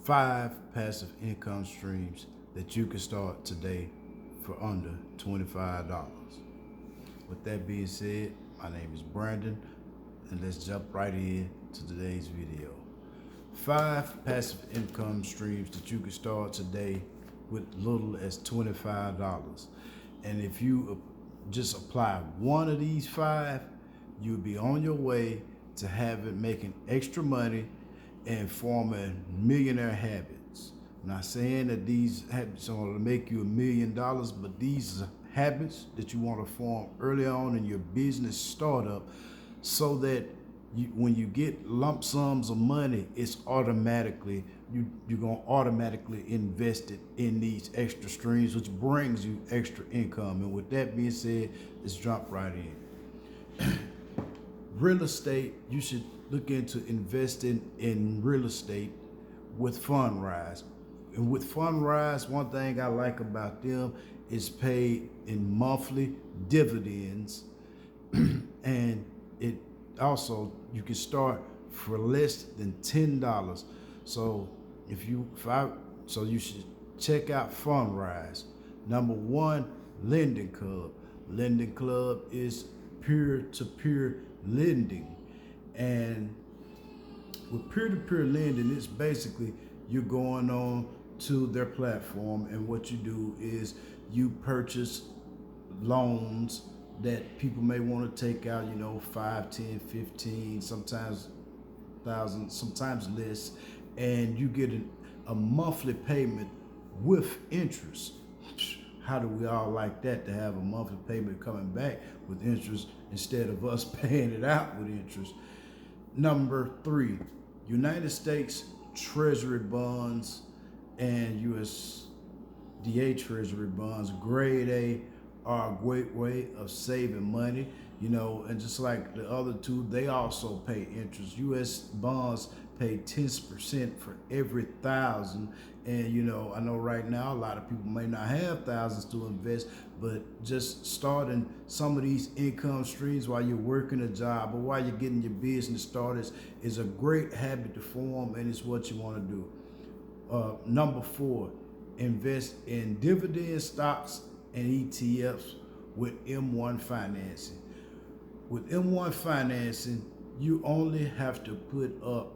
5 passive income streams that you can start today for under $25. With that being said, my name is Brandon, and let's jump right in to today's video. 5 passive income streams that you can start today with little as $25. And if you just apply one of these 5, you'll be on your way to making extra money and forming millionaire habits. I'm not saying that these habits are going to make you $1 million, but these are habits that you want to form early on in your business startup, so that when you get lump sums of money, it's automatically you're going to automatically invest it in these extra streams, which brings you extra income. And with that being said, let's jump right in. Real estate, you should look into investing in real estate with Fundrise. And with Fundrise, one thing I like about them is paid in monthly dividends. And it also, you can start for less than $10. So you should check out Fundrise. Number 1, Lending Club. Lending Club is peer-to-peer lending, and with peer-to-peer lending, it's basically you're going on to their platform, and what you do is you purchase loans that people may want to take out, 5, 10, 15, sometimes 1,000, sometimes less, and you get a monthly payment with interest. How do we all like that, to have a monthly payment coming back with interest instead of us paying it out with interest? Number 3, United States Treasury bonds and USDA Treasury bonds, grade A, are a great way of saving money, and just like the other two, they also pay interest. US bonds pay 10% for every 1,000. And I know right now a lot of people may not have thousands to invest, but just starting some of these income streams while you're working a job or while you're getting your business started is a great habit to form, and it's what you want to do. Number 4, invest in dividend stocks and ETFs with M1 financing. With M1 financing, you only have to put up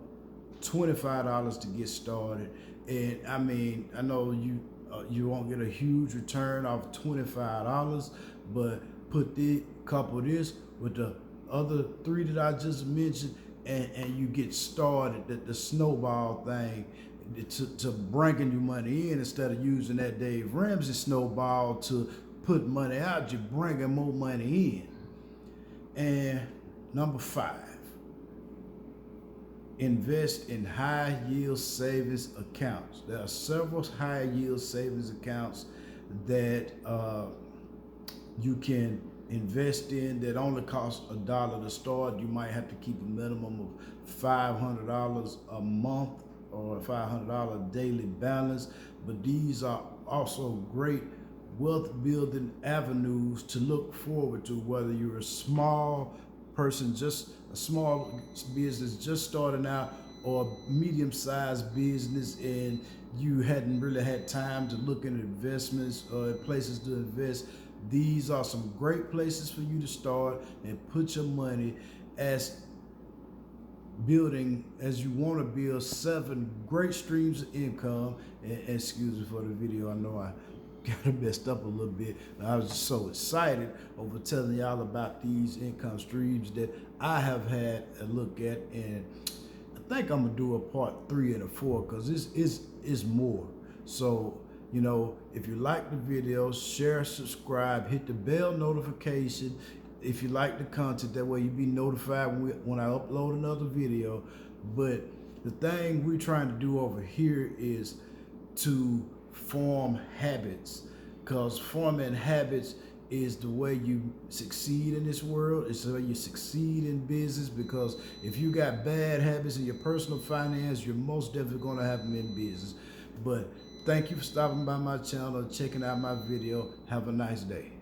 $25 to get started. And I know you won't get a huge return off $25, but couple this with the other 3 that I just mentioned, and you get started. The snowball thing to bringing you money in, instead of using that Dave Ramsey snowball to put money out, you're bringing more money in. And number 5, invest in high yield savings accounts. There are several high yield savings accounts that you can invest in that only cost $1 to start. You might have to keep a minimum of $500 a month or a $500 daily balance, but these are also great wealth building avenues to look forward to, whether you're a small person, just a small business just starting out, or a medium-sized business and you hadn't really had time to look at investments or places to invest. These are some great places for you to start and put your money as you want to build 7 great streams of income. And excuse me for the video, I know I got it messed up a little bit. I was just so excited over telling y'all about these income streams that I have had a look at, and I think I'm gonna do a part 3 and a 4, because this is more. So if you like the video, share, subscribe, hit the bell notification if you like the content. That way you'll be notified when I upload another video. But the thing we're trying to do over here is to form habits, because forming habits is the way you succeed in this world. It's the way you succeed in business, because if you got bad habits in your personal finance, you're most definitely going to have them in business. But thank you for stopping by my channel, checking out my video. Have a nice day.